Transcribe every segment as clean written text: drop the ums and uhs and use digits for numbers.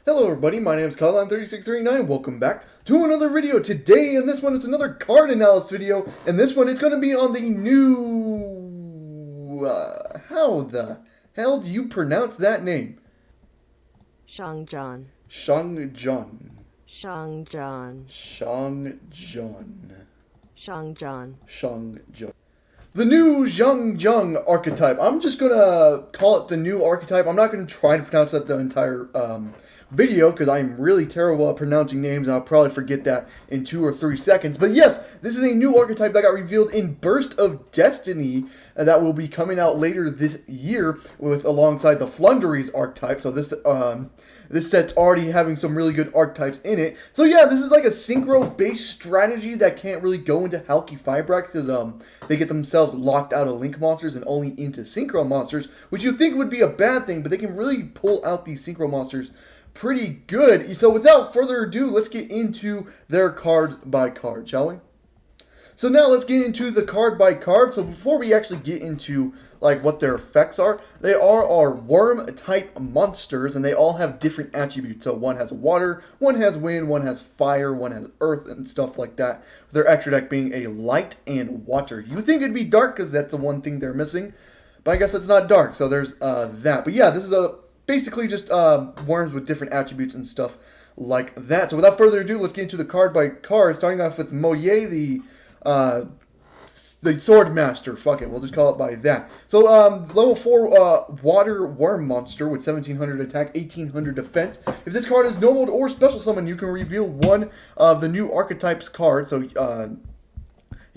Hello everybody, my name is Colin3639. Welcome back to another video. Today, in this one, it's another card analysis video. And this one, it's going to be on the new... how the hell do you pronounce that name? Xiangjian. Xiangjian. Xiangjian. Xiangjian. Xiangjian. Xiangjian. The new Xiangjian Archetype. I'm just going to call it the new archetype. I'm not going to try to pronounce that the entire video because I'm really terrible at pronouncing names. I'll probably forget that in 2 or 3 seconds. But yes, this is a new archetype that got revealed in Burst of Destiny that will be coming out later this year with alongside the Flunderies archetype. So this set's already having some really good archetypes in it. So yeah, this is like a synchro-based strategy that can't really go into Halki Fibrax because they get themselves locked out of Link monsters and only into Synchro monsters, which you think would be a bad thing, but they can really pull out these Synchro monsters pretty good. So without further ado, let's get into their card by card, shall we? So now let's get into the card by card. So before we actually get into like what their effects are, they are our worm type monsters and they all have different attributes. So one has water, one has wind, one has fire, one has earth and stuff like that. Their extra deck being a light and water. You think it'd be dark because that's the one thing they're missing, but I guess it's not dark. So there's that. But yeah, this is basically just worms with different attributes and stuff like that. So without further ado, let's get into the card by card, starting off with Moye, the Sword Master. Fuck it, we'll just call it by that. So, level 4 Water Worm Monster with 1700 attack, 1800 defense. If this card is normal or special summon, you can reveal one of the new archetypes cards. So,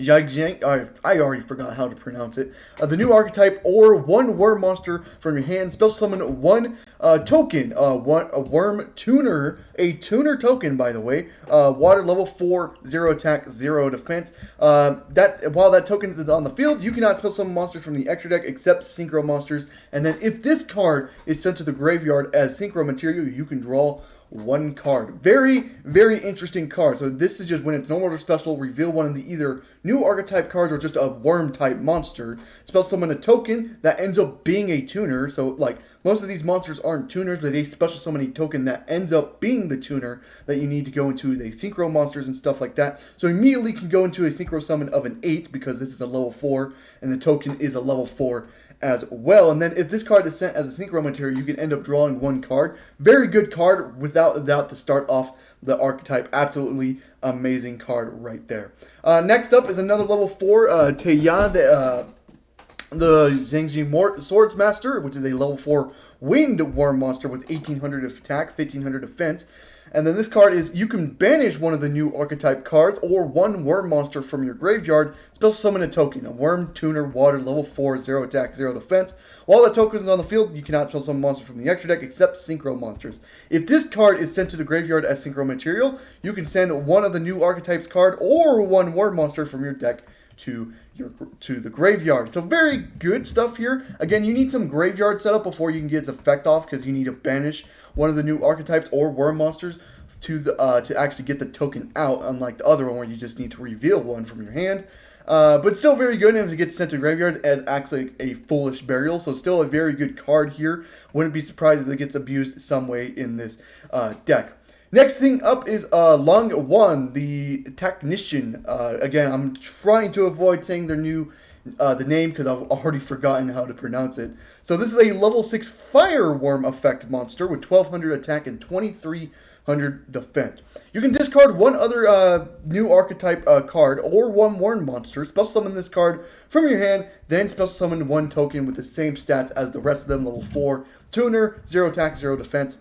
Xiangjian, I already forgot how to pronounce it. The new archetype or one worm monster from your hand. Special summon one token, a worm tuner, a tuner token by the way. Water level 4, 0 attack, 0 defense. While that token is on the field, you cannot special summon monsters from the extra deck except synchro monsters. And then if this card is sent to the graveyard as synchro material, you can draw one card. Very, very interesting card. So this is just when it's normal or special, reveal one of the either new archetype cards or just a worm type monster. Special summon a token that ends up being a tuner. So like most of these monsters aren't tuners, but they special summon a token that ends up being the tuner that you need to go into the synchro monsters and stuff like that. So immediately can go into a synchro summon of an 8 because this is a level 4 and the token is a level 4 as well. And then if this card is sent as a synchro material, you can end up drawing one card. Very good card without a doubt to start off the archetype. Absolutely amazing card right there. Next up is another level 4 Teiya, the Xiangjian Swords Master, which is a level 4 Wind Worm Monster with 1800 attack, 1500 defense. And then this card is, you can banish one of the new archetype cards or one worm monster from your graveyard, special summon a token, a worm, tuner, water, level 4, 0 attack, 0 defense. While that token is on the field, you cannot special summon monsters from the extra deck except synchro monsters. If this card is sent to the graveyard as synchro material, you can send one of the new archetypes card or one worm monster from your deck to the graveyard. So very good stuff here. Again, you need some graveyard setup before you can get its effect off because you need to banish one of the new archetypes or worm monsters to actually get the token out, unlike the other one where you just need to reveal one from your hand. But still very good, and if it gets sent to graveyard, it acts like a Foolish Burial, so still a very good card here. Wouldn't be surprised if it gets abused some way in this deck. Next thing up is Long One, the Technician. Again, I'm trying to avoid saying their new the name because I've already forgotten how to pronounce it. So this is a level 6 Fire Worm effect monster with 1200 attack and 2300 defense. You can discard one other new archetype card or one worm monster, special summon this card from your hand, then special summon one token with the same stats as the rest of them, level 4 tuner, 0 attack, 0 defense.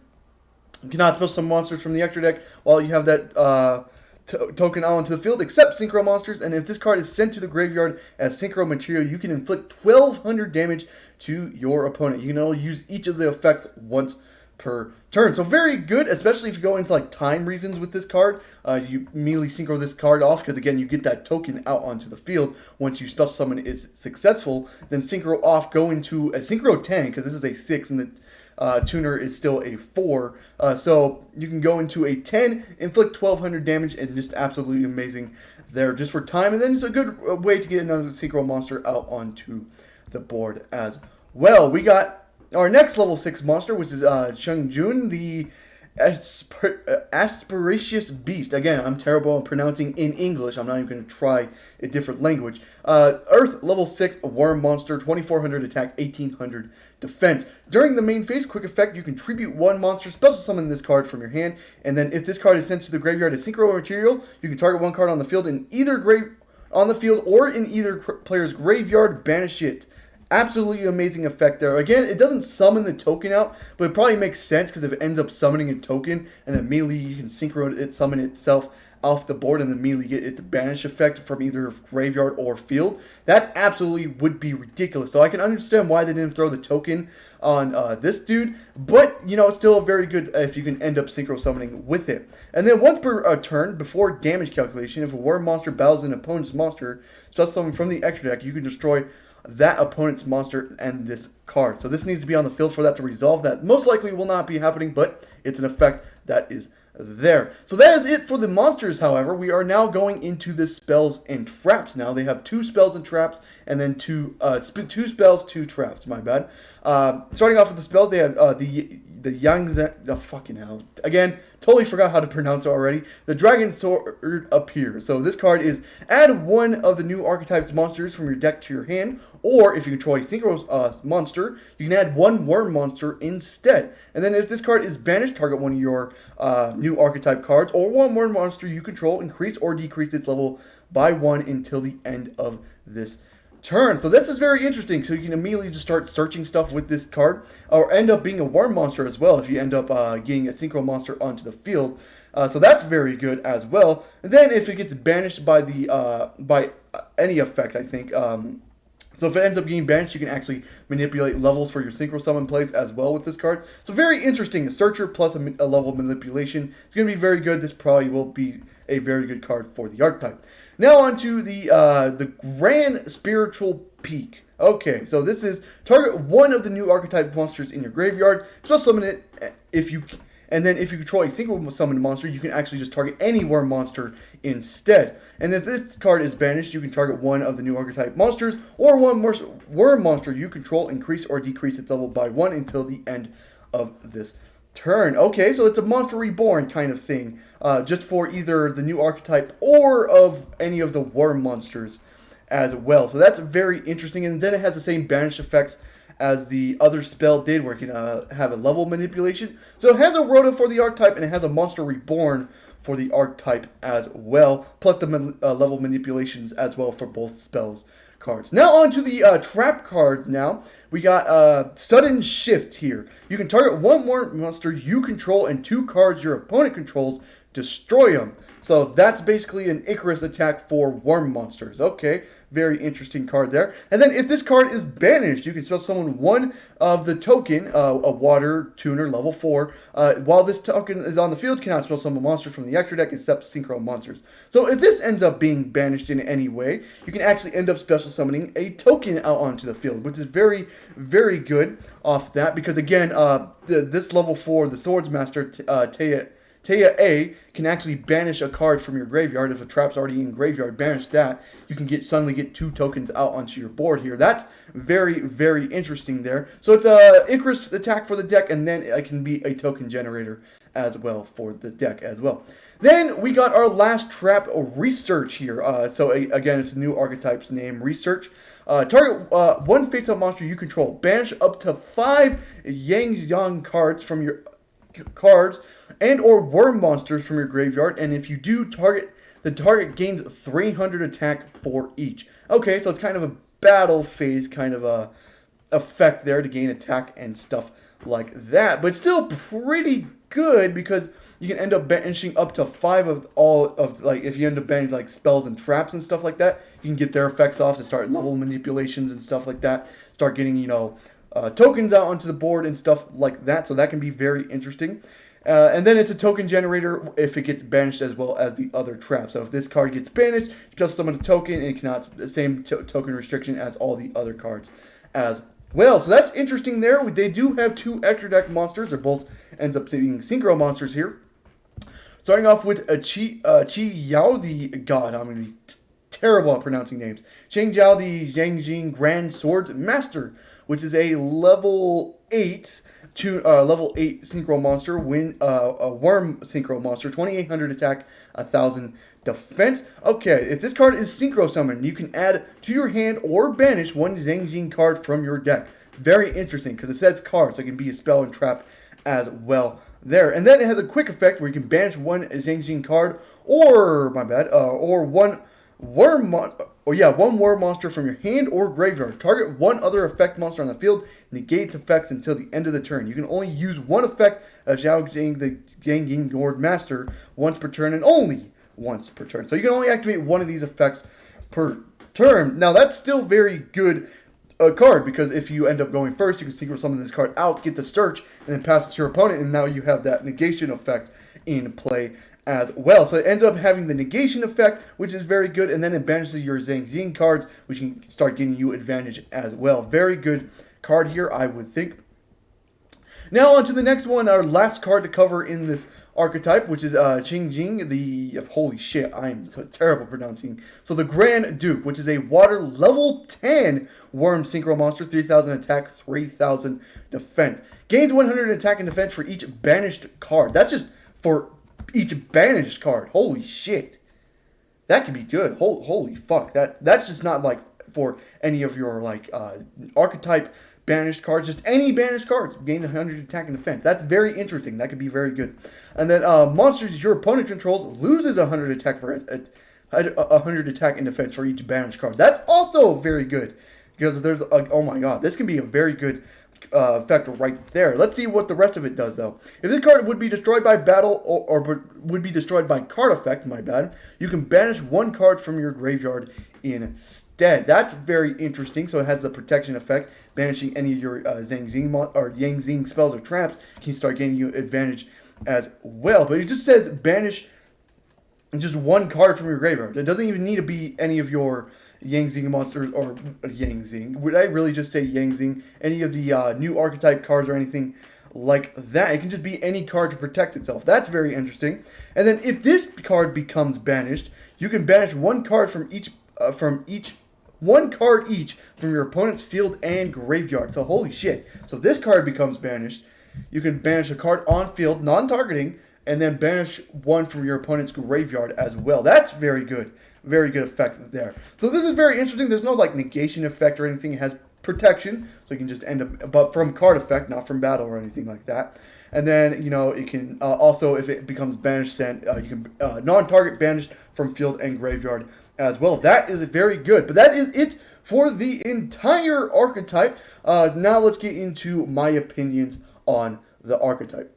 You cannot special summon monsters from the extra deck while you have that token out onto the field, except synchro monsters. And if this card is sent to the graveyard as synchro material, you can inflict 1200 damage to your opponent. You can only use each of the effects once per turn. So very good, especially if you go into like time reasons with this card. You immediately synchro this card off because again, you get that token out onto the field. Once you special summon is successful, then synchro off, go into a synchro 10 because this is a 6 and the tuner is still a 4, so you can go into a 10, inflict 1200 damage, and just absolutely amazing there just for time. And then it's a good way to get another synchro monster out onto the board as well. We got our next level 6 monster, which is Chunjun, the Asperacious Beast. Again, I'm terrible at pronouncing in English. I'm not even going to try a different language. Earth, level 6, Worm Monster, 2400 attack, 1800 defense. During the main phase, quick effect, you can tribute one monster, special summon this card from your hand, and then if this card is sent to the graveyard as synchro material, you can target one card on the field in either or in either player's graveyard, banish it. Absolutely amazing effect there. Again, it doesn't summon the token out, but it probably makes sense because if it ends up summoning a token, and then immediately you can synchro it, summon itself off the board, and then immediately get its banish effect from either graveyard or field. That absolutely would be ridiculous. So I can understand why they didn't throw the token on this dude, but you know, it's still very good if you can end up synchro summoning with it. And then once per turn, before damage calculation, if a worm monster battles an opponent's monster, special summon from the extra deck, you can destroy that opponent's monster and this card. So this needs to be on the field for that to resolve. That most likely will not be happening, but it's an effect that is there. So that is it for the monsters, however. We are now going into the spells and traps now. They have 2 spells and traps, and then 2 spells, 2 traps, my bad. Starting off with the spells, they have the Xiangjian, oh, fucking hell. Again, totally forgot how to pronounce it already. The Dragon Sword appears. So this card is add one of the new archetypes monsters from your deck to your hand, or if you control a synchro monster, you can add one worm monster instead. And then if this card is banished, target one of your new archetype cards, or one worm monster you control, increase or decrease its level by 1 until the end of this turn. So this is very interesting. So you can immediately just start searching stuff with this card, or end up being a worm monster as well if you end up getting a synchro monster onto the field. So that's very good as well. And then if it gets banished by the by any effect, I think. So if it ends up getting banished, you can actually manipulate levels for your synchro summon plays as well with this card. So very interesting. A searcher plus a level of manipulation. It's going to be very good. This probably will be a very good card for the archetype. Now on to the Grand Spiritual Peak. Okay, so this is target one of the new archetype monsters in your graveyard. Special summon it and then if you control a synchro summoned monster, you can actually just target any worm monster instead. And if this card is banished, you can target one of the new archetype monsters or one worm monster you control, increase or decrease its level by 1 until the end of this turn. Okay, so it's a monster reborn kind of thing, just for either the new archetype or of any of the worm monsters as well. So that's very interesting, and then it has the same banish effects as the other spell did, where it can have a level manipulation. So it has a Rhoda for the archetype, and it has a monster reborn for the archetype as well, plus the level manipulations as well for both spells cards. Now on to the trap cards now. We got Sudden Shift here. You can target one more monster you control and 2 cards your opponent controls, destroy them. So that's basically an Icarus attack for worm monsters. Okay, very interesting card there. And then if this card is banished, you can special summon one of the token, a water tuner level 4. While this token is on the field, cannot special summon monsters from the extra deck except synchro monsters. So if this ends up being banished in any way, you can actually end up special summoning a token out onto the field, which is very, very good off that, because again, this level 4, the Swordsmaster, Taya A, can actually banish a card from your graveyard. If a trap's already in graveyard, banish that. You can suddenly get 2 tokens out onto your board here. That's very, very interesting there. So it's a Icarus attack for the deck, and then it can be a token generator as well for the deck as well. Then we got our last trap, Research here. Again, it's a new archetype's name, Research. Target one face-up monster you control. Banish up to 5 Xiangjian cards from your cards and or worm monsters from your graveyard, and if you do, the target gains 300 attack for each. Okay, so it's kind of a battle phase kind of a effect there to gain attack and stuff like that, but still pretty good because you can end up banishing up to 5 of all of, like, if you end up banishing like spells and traps and stuff like that, you can get their effects off to start level manipulations and stuff like that, start getting, you know, tokens out onto the board and stuff like that, so that can be very interesting. And then it's a token generator if it gets banished as well as the other traps. So if this card gets banished, you just summon a token, and it cannot the same token restriction as all the other cards as well. So that's interesting there. They do have 2 extra deck monsters. They're both ends up being synchro monsters here. Starting off with Qiao, the god. I'm going to be terrible at pronouncing names. Xiangjian, the Xiangjian Grand Sword Master, which is a level 8 level 8 synchro monster, a worm synchro monster, 2800 attack, 1000 defense. Okay, if this card is synchro summoned, you can add to your hand or banish one Xiangjian card from your deck. Very interesting because it says card, so it can be a spell and trap as well there. And then it has a quick effect where you can banish one Xiangjian card or one worm monster from your hand or graveyard. Target one other effect monster on the field, negates effects until the end of the turn. You can only use one effect of Xiaojing the Jiangyin Lord Master once per turn and only once per turn. So you can only activate one of these effects per turn. Now that's still very good card because if you end up going first, you can synchro summon this card out, get the search, and then pass it to your opponent, and now you have that negation effect in play as well. So it ends up having the negation effect, which is very good, and then it banishes your Xiangjian cards, which can start giving you advantage as well. Very good card here, I would think. Now on to the next one, our last card to cover in this archetype, which is Chunjun, holy shit, I'm so terrible pronouncing. So the Grand Duke, which is a water level 10 worm synchro monster, 3000 attack, 3000 defense. Gains 100 attack and defense for each banished card. That's just for each banished card. Holy shit. That could be good. Holy fuck. That's just not like for any of your like archetype banished cards, just any banished cards gain 100 attack and defense. That's very interesting. That could be very good. And then monsters your opponent controls loses 100 attack for 100 attack and defense for each banished card. That's also very good because there's oh my god, this can be a very good effect right there. Let's see what the rest of it does though. If this card would be destroyed by battle or would be destroyed by card effect, my bad, you can banish one card from your graveyard instead. That's very interesting. So it has the protection effect. Banishing any of your Yang spells or traps can start gaining you advantage as well. But it just says banish just one card from your graveyard. It doesn't even need to be any of your Yangzing monsters or Yangzing. Would I really just say Yangzing? Any of the new archetype cards or anything like that. It can just be any card to protect itself. That's very interesting. And then if this card becomes banished, you can banish one card from each one card each from your opponent's field and graveyard. So holy shit. So this card becomes banished. You can banish a card on field, non-targeting, and then banish one from your opponent's graveyard as well. That's very good. Very good effect there. So this is very interesting. There's no like negation effect or anything. It has protection, so you can just end up, but from card effect, not from battle or anything like that. And then, you know, it can also, if it becomes banished, then you can non-target banished from field and graveyard as well. That is very good. But that is it for the entire archetype. Now let's get into my opinions on the archetype.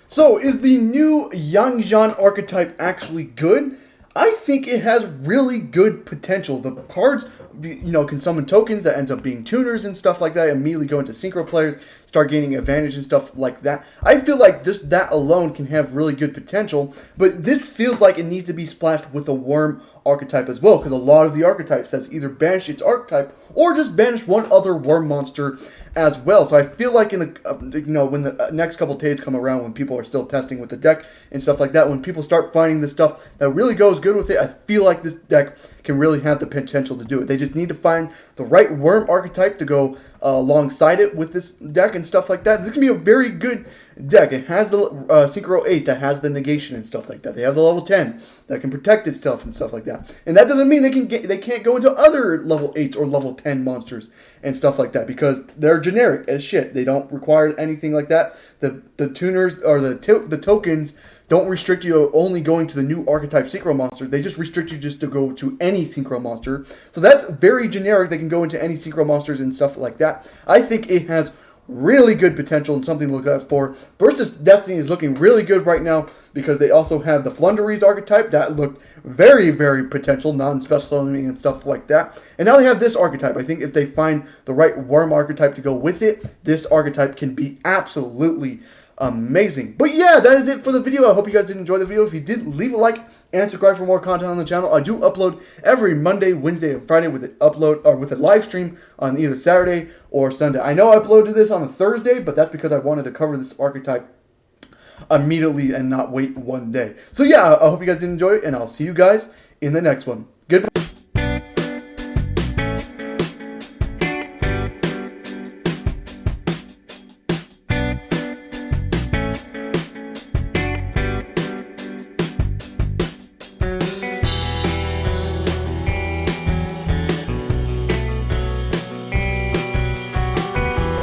So, is the new Xiangjian Archetype actually good? I think it has really good potential. The cards, you know, can summon tokens that ends up being tuners and stuff like that, immediately go into synchro players, start gaining advantage and stuff like that. I feel like just that alone can have really good potential, but this feels like it needs to be splashed with the worm archetype as well, because a lot of the archetypes says either banish its archetype or just banish one other worm monster as well. So I feel like in you know, when the next couple days come around, when people are still testing with the deck and stuff like that, when people start finding the stuff that really goes good with it, I feel like this deck can really have the potential to do it. They just need to find the right worm archetype to go alongside it with this deck and stuff like that. This can be a very good deck. It has the Synchro 8 that has the negation and stuff like that. They have the level 10 that can protect itself and stuff like that. And that doesn't mean they can't go into other level 8 or level 10 monsters and stuff like that, because they're generic as shit. They don't require anything like that. The tuners or the tokens don't restrict you only going to the new archetype synchro monster. They just restrict you just to go to any synchro monster. So that's very generic. They can go into any synchro monsters and stuff like that. I think it has really good potential and something to look out for. Versus Destiny is looking really good right now because they also have the Flunderies archetype that looked very, very potential, non-special summoning and stuff like that. And now they have this archetype. I think if they find the right worm archetype to go with it, this archetype can be absolutely amazing. But yeah, that is it for the video. I hope you guys did enjoy the video. If you did, leave a like and subscribe for more content on the channel. I do upload every Monday, Wednesday, and Friday with a live stream on either Saturday or Sunday. I know I uploaded this on a Thursday, but that's because I wanted to cover this archetype immediately and not wait one day. So yeah, I hope you guys did enjoy it, and I'll see you guys in the next one. Goodbye.